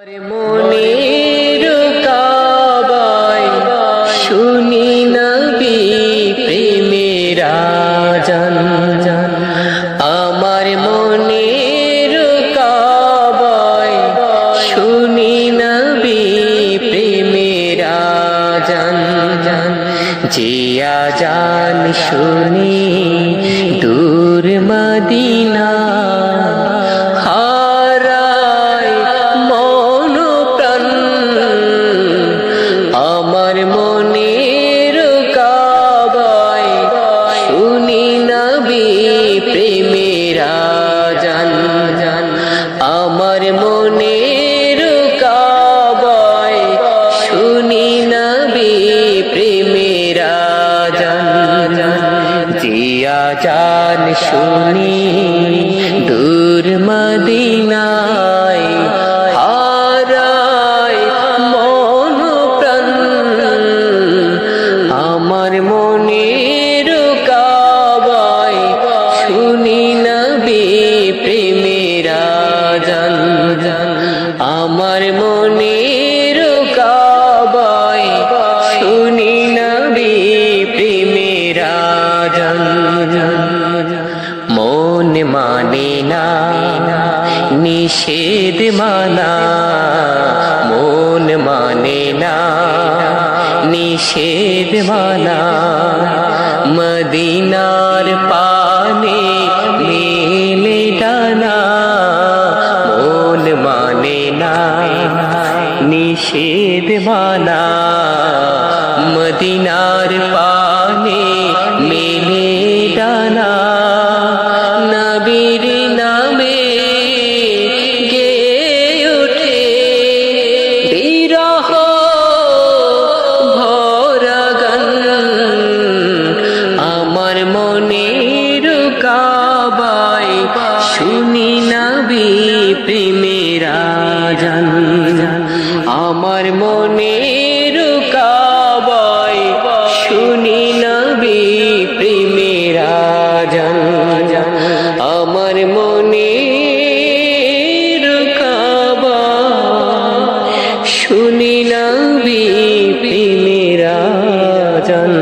মনের কাবায় শুনি নবী প্রেমের আযান, আমার মনের কাবায় শুনি নবী প্রেমের আযান, যে আযান শুনি দূর মদিনা আমার মনের কাবায় শুনি নবী প্রেমের আযান, আমার মনের কাবায় শুনি নবী প্রেমের আযান, যে আযান শুনি দূর মদিনায় আমার মনের কাবায় শুনি নবী প্রেমের আযান, আমার মনের কাবায় শুনি নবী প্রেমের আযান। মন মানে না নিষেধ মানা, মন মানে না নিষেধ মানা, মদিনার পানে মেলে ডানা, মন মানে না নিষেধ মানা, মদিনার পানে মেলে ডানা, নবীর নামে গেয়ে ওঠে বিরহ ভরা গান, আমার মনের কাবায় শুনি নবী প্রেমের আযান, আমার মনের কাবায় শুনি নবী প্রেমের আযান, আমার মনের কাবায় শুনি নবী প্রেমের আযান।